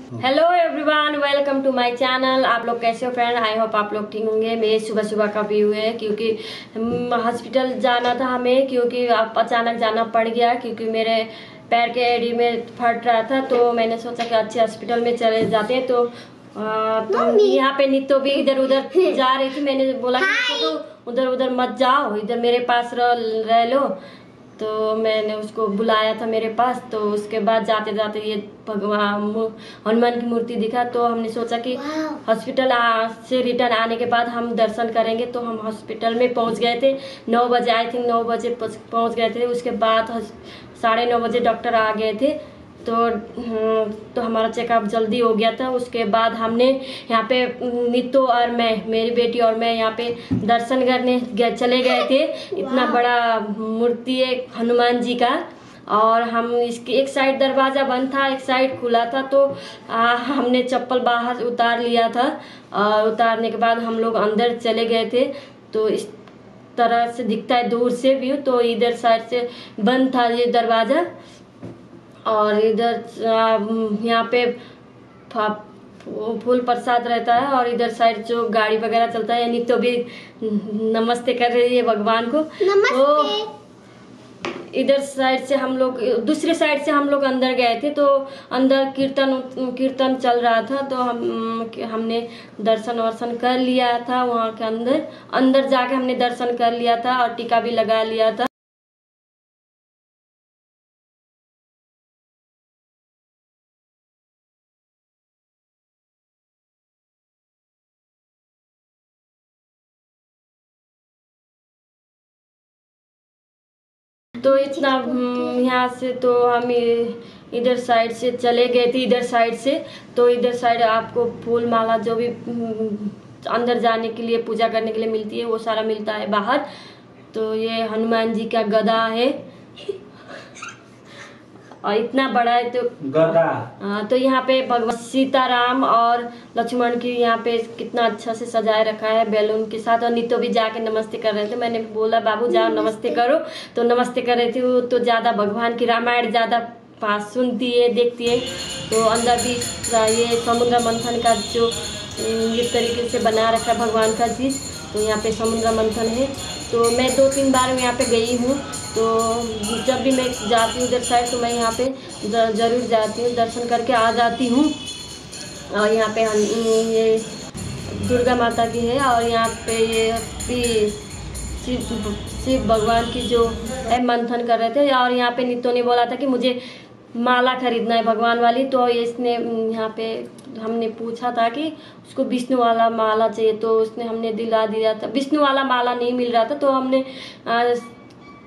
Hello everyone, welcome to my channel. आप लोग कैसे हो फ्रेंड? आई होप आप लोग ठीक होंगे। मेरे सुबह सुबह का व्यू है क्योंकि हॉस्पिटल जाना था हमें, क्योंकि आप अचानक जाना पड़ गया क्योंकि मेरे पैर के एड़ी में फट रहा था। तो मैंने सोचा कि अच्छे हॉस्पिटल में चले जाते हैं। तो यहाँ पे नित्तो भी इधर उधर जा रही थी। मैंने बोला कि तो उधर उधर मत जाओ, इधर मेरे पास रह लो। तो मैंने उसको बुलाया था मेरे पास। तो उसके बाद जाते जाते ये भगवान हनुमान की मूर्ति दिखा। तो हमने सोचा कि हॉस्पिटल से रिटर्न आने के बाद हम दर्शन करेंगे। तो हम हॉस्पिटल में पहुंच गए थे 9 बजे, आई थिंक 9 बजे पहुंच गए थे। उसके बाद 9:30 बजे डॉक्टर आ गए थे। तो हमारा चेकअप जल्दी हो गया था। उसके बाद हमने यहाँ पे नीतू और मैं, मेरी बेटी और मैं यहाँ पे दर्शन करने चले गए थे। इतना बड़ा मूर्ति है हनुमान जी का। और हम इसके एक साइड दरवाज़ा बंद था, एक साइड खुला था। तो हमने चप्पल बाहर उतार लिया था। और उतारने के बाद हम लोग अंदर चले गए थे। तो इस तरह से दिखता है दूर से व्यू। तो इधर साइड से बंद था ये दरवाज़ा। और इधर यहाँ पे फूल प्रसाद रहता है। और इधर साइड जो गाड़ी वगैरह चलता है, नित्य भी नमस्ते कर रही है भगवान को। नमस्ते। तो इधर साइड से हम लोग, दूसरे साइड से हम लोग अंदर गए थे। तो अंदर कीर्तन चल रहा था। तो हमने दर्शन वर्शन कर लिया था वहाँ के अंदर जाके हमने दर्शन कर लिया था और टीका भी लगा लिया था। तो इतना यहाँ से तो हम इधर साइड से चले गए थे, इधर साइड से। तो इधर साइड आपको फूल माला जो भी अंदर जाने के लिए, पूजा करने के लिए मिलती है, वो सारा मिलता है बाहर। तो ये हनुमान जी का गदा है और इतना बड़ा है। तो गदा तो यहाँ पे भगवान सीताराम और लक्ष्मण की यहाँ पे कितना अच्छा से सजाए रखा है बैलून के साथ। और नित्य भी जाके नमस्ते कर रहे थे। मैंने बोला बाबू जाओ नमस्ते करो। तो नमस्ते कर रही थी वो। तो ज़्यादा भगवान की रामायण ज़्यादा पास सुनती है, देखती है। तो अंदर भी ये समुद्र मंथन का जो इस तरीके से बना रखा है भगवान का चीज़। तो यहाँ पे समुद्र मंथन है। तो मैं 2-3 बार यहाँ पे गई हूँ। तो जब भी मैं जाती हूँ उधर साइड तो मैं यहाँ पे ज़रूर जाती हूँ, दर्शन करके आ जाती हूँ। और यहाँ पे ये दुर्गा माता की है। और यहाँ पे ये शिव भगवान की जो है मंथन कर रहे थे। और यहाँ पे नित्तो ने बोला था कि मुझे माला खरीदना है भगवान वाली। तो इसने यहाँ पे हमने पूछा था कि उसको विष्णु वाला माला चाहिए। तो उसने हमने दिला दिया था। विष्णु वाला माला नहीं मिल रहा था तो हमने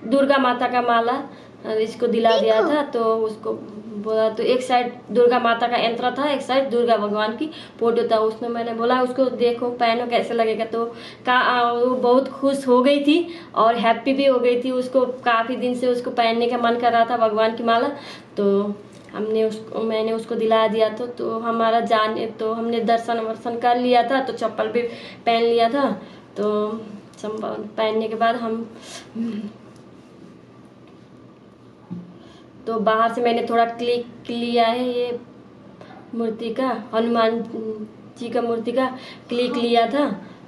दुर्गा माता का माला इसको दिला दिया था। तो उसको बोला, तो एक साइड दुर्गा माता का यंत्र था, एक साइड दुर्गा भगवान की फोटो था। उसमें मैंने बोला उसको देखो पहनो कैसे लगेगा। तो वो बहुत खुश हो गई थी और हैप्पी भी हो गई थी। उसको काफ़ी दिन से उसको पहनने का मन कर रहा था भगवान की माला। तो मैंने उसको दिला दिया। तो हमारा तो हमने दर्शन वर्शन कर लिया था। तो चप्पल भी पहन लिया था। तो पहनने के बाद हम तो बाहर से मैंने थोड़ा क्लिक लिया है ये मूर्ति का, हनुमान जी का मूर्ति का क्लिक लिया था।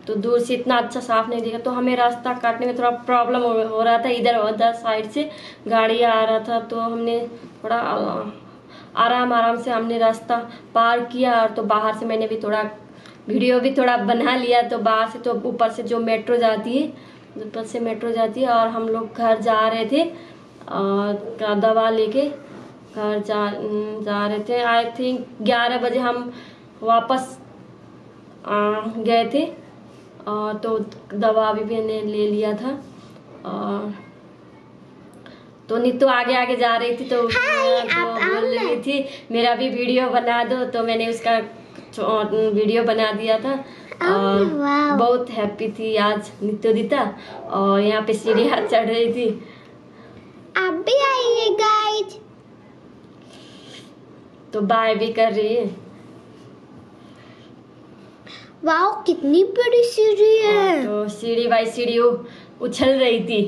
तो दूर से इतना अच्छा साफ नहीं दिखा। तो हमें रास्ता काटने में थोड़ा प्रॉब्लम हो रहा था। इधर उधर साइड से गाड़ी आ रहा था। तो हमने थोड़ा आराम से हमने रास्ता पार किया। और तो बाहर से मैंने भी थोड़ा वीडियो भी थोड़ा बना लिया। तो बाहर से तो ऊपर से जो मेट्रो जाती है, ऊपर से मेट्रो जाती है। और हम लोग घर जा रहे थे और दवा लेके घर जा रहे थे। आई थिंक 11 बजे हम वापस गए थे। और तो दवा भी मैंने ले लिया था। और तो नीतू आगे आगे जा रही थी। तो बोल रही थी मेरा भी वीडियो बना दो। तो मैंने उसका वीडियो बना दिया था। और बहुत हैप्पी थी आज नित्य दीता। और यहाँ पे सीढ़ियाँ चढ़ रही थी। आप भी आइए गाइस। तो बाय भी कर रही है। वाओ कितनी बड़ी सीढ़ी है। तो सीढ़ी बाई सीढ़ी उछल रही थी।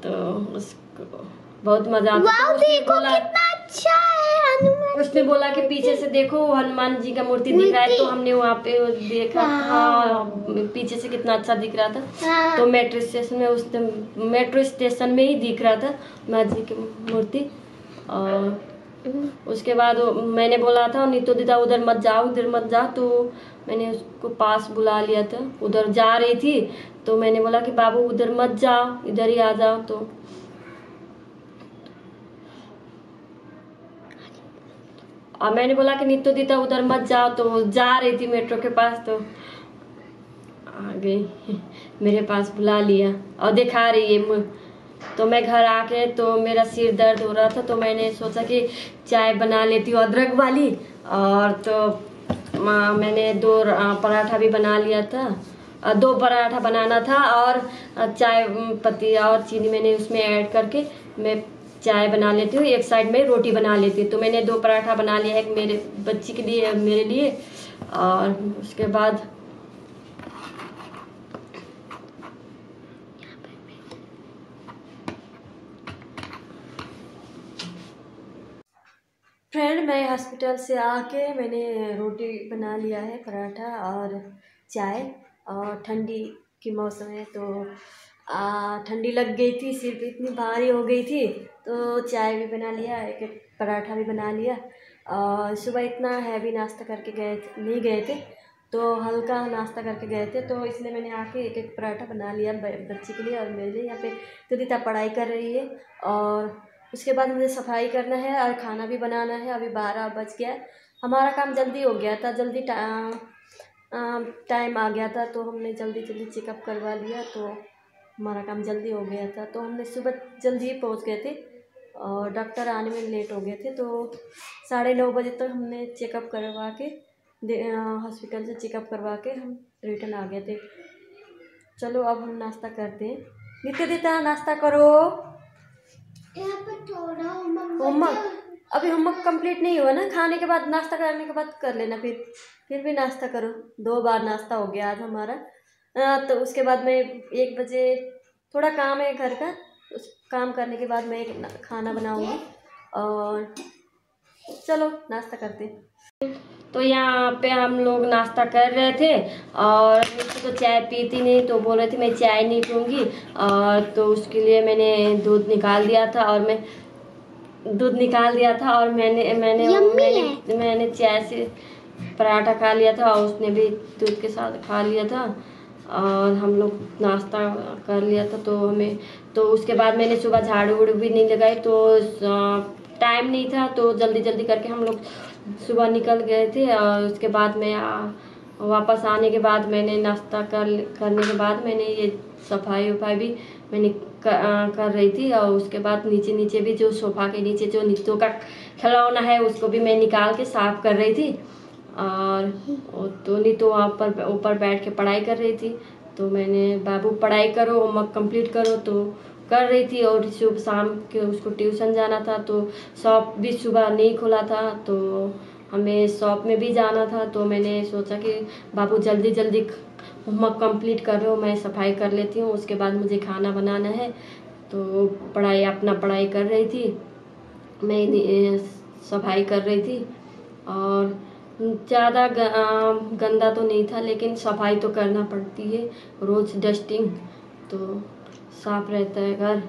तो उसको बहुत मजा आता। वाओ देखो कितना अच्छा है उसने बोला कि पीछे से देखो हनुमान जी का मूर्ति दिख रहा है, तो हमने वहाँ पे देखा। हाँ, पीछे से कितना अच्छा दिख रहा था। तो मेट्रो स्टेशन में ही दिख रहा था हनुमान जी की मूर्ति। और उसके बाद मैंने बोला था नीतू दीदा उधर मत जाओ, उधर मत जाओ, तो मैंने उसको पास बुला लिया था। उधर जा रही थी तो मैंने बोला कि बाबू उधर मत जाओ, इधर ही आ जाओ। तो और मैंने बोला कि नीतू दीदा उधर मत जाओ, तो जा रही थी मेट्रो के पास, तो आ गई मेरे पास बुला लिया और दिखा रही है। तो मैं घर आके तो मेरा सिर दर्द हो रहा था, तो मैंने सोचा कि चाय बना लेती हूँ अदरक वाली। और तो मैंने 2 पराठा भी बना लिया था, 2 पराठा बनाना था, और चाय पत्ती और चीनी मैंने उसमें ऐड करके मैं चाय बना लेती हूँ, एक साइड में रोटी बना लेती हूँ। तो मैंने 2 पराठा बना लिया, एक मेरे बच्ची के लिए, मेरे लिए। और उसके बाद फ्रेंड, मैं हॉस्पिटल से आके मैंने रोटी बना लिया है, पराठा और चाय। और ठंडी की मौसम है तो ठंडी लग गई थी, सिर भी इतनी भारी हो गई थी, तो चाय भी बना लिया, एक पराठा भी बना लिया। और सुबह इतना हैवी नाश्ता करके नहीं गए थे, तो हल्का नाश्ता करके गए थे, तो इसलिए मैंने आके एक पराठा बना लिया बच्ची के लिए और मेरे लिए। यहाँ पे तुदिता पढ़ाई कर रही है, और उसके बाद मुझे सफाई करना है और खाना भी बनाना है। अभी 12 बज गया, हमारा काम जल्दी हो गया था, जल्दी टाइम आ गया था, तो हमने जल्दी चेकअप करवा लिया, तो हमारा काम जल्दी हो गया था। तो हमने सुबह जल्दी ही पहुँच गए थे और डॉक्टर आने में लेट हो गए थे, तो 9:30 बजे तक हमने चेकअप करवा के हॉस्पिटल से चेकअप करवा के हम रिटर्न आ गए थे। चलो अब हम नाश्ता करते हैं। नित्य दीता नाश्ता करो। यहाँ पर थोड़ा होमवर्क अभी होमवर्क कंप्लीट नहीं हुआ ना, खाने के बाद नाश्ता करने के बाद कर लेना, फिर भी नाश्ता करो। 2 बार नाश्ता हो गया आज हमारा। तो उसके बाद मैं 1 बजे थोड़ा काम है घर का, उस काम करने के बाद मैं एक खाना बनाऊंगी। और चलो नाश्ता करते हैं। तो यहाँ पे हम लोग नाश्ता कर रहे थे, और मुझे तो चाय पीती नहीं, तो बोल रही थी मैं चाय नहीं पीऊँगी। और तो उसके लिए मैंने दूध निकाल दिया था, और मैंने चाय से पराठा खा लिया था, और उसने भी दूध के साथ खा लिया था, और हम लोग नाश्ता कर लिया था। तो उसके बाद मैंने सुबह झाड़ू वाड़ू भी नहीं लगाई, तो टाइम नहीं था, तो जल्दी जल्दी करके हम लोग सुबह निकल गए थे। और उसके बाद मैं वापस आने के बाद मैंने नाश्ता करने के बाद मैंने ये सफाई वफाई भी मैंने कर रही थी। और उसके बाद नीचे भी जो सोफा के नीचे जो नीतू का खिलौना है उसको भी मैं निकाल के साफ कर रही थी। और तो नीतू वहाँ पर ऊपर बैठ के पढ़ाई कर रही थी, तो मैंने बाबू पढ़ाई करो, होमवर्क कंप्लीट करो, तो कर रही थी। और सुबह शाम के उसको ट्यूशन जाना था, तो शॉप भी सुबह नहीं खुला था, तो हमें शॉप में भी जाना था। तो मैंने सोचा कि बाबू जल्दी जल्दी होमवर्क कंप्लीट कर रहे हो, मैं सफाई कर लेती हूँ, उसके बाद मुझे खाना बनाना है। तो अपना पढ़ाई कर रही थी, मैं सफाई कर रही थी। और ज़्यादा गंदा तो नहीं था, लेकिन सफाई तो करना पड़ती है रोज़, डस्टिंग, तो साफ रहता है घर।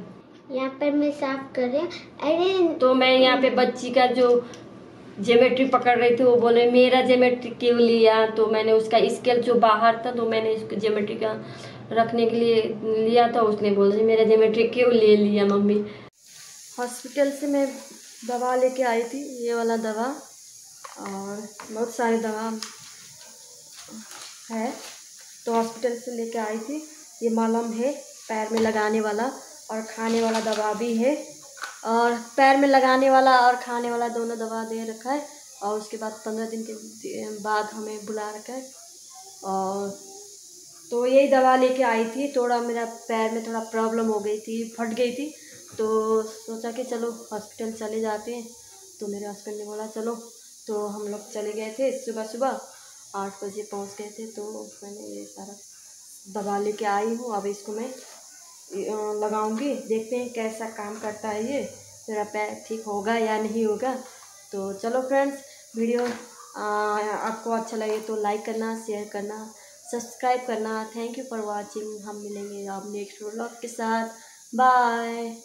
यहाँ पर मैं साफ कर रही हूँ। अरे तो मैं यहाँ पे बच्ची का जो ज्योमेट्री पकड़ रही थी, वो बोले मेरा ज्योमेट्री क्यों लिया। तो मैंने उसका स्केल जो बाहर था, तो मैंने इसको ज्योमेट्री का रखने के लिए लिया था। उसने बोला मेरा ज्योमेट्री क्यों ले लिया मम्मी। हॉस्पिटल से मैं दवा लेके आई थी, ये वाला दवा, और बहुत सारी दवा है, तो हॉस्पिटल से लेके आई थी। ये मलहम है पैर में लगाने वाला, और खाने वाला दवा भी है, और पैर में लगाने वाला और खाने वाला दोनों दवा दे रखा है। और उसके बाद 15 दिन के बाद हमें बुला रखा है। और तो यही दवा लेके आई थी। थोड़ा मेरा पैर में थोड़ा प्रॉब्लम हो गई थी, फट गई थी, तो सोचा कि चलो हॉस्पिटल चले जाते हैं। तो मेरे हस्बैंड ने बोला चलो, तो हम लोग चले गए थे। सुबह 8 बजे पहुंच गए थे। तो मैंने ये सारा दवा लेके आई हूँ, अब इसको मैं लगाऊंगी, देखते हैं कैसा काम करता है ये, मेरा पैर ठीक होगा या नहीं होगा। तो चलो फ्रेंड्स, वीडियो आपको अच्छा लगे तो लाइक करना, शेयर करना, सब्सक्राइब करना। Thank you for watching. हम मिलेंगे आप नेक्स्ट व्लॉग के साथ। बाय।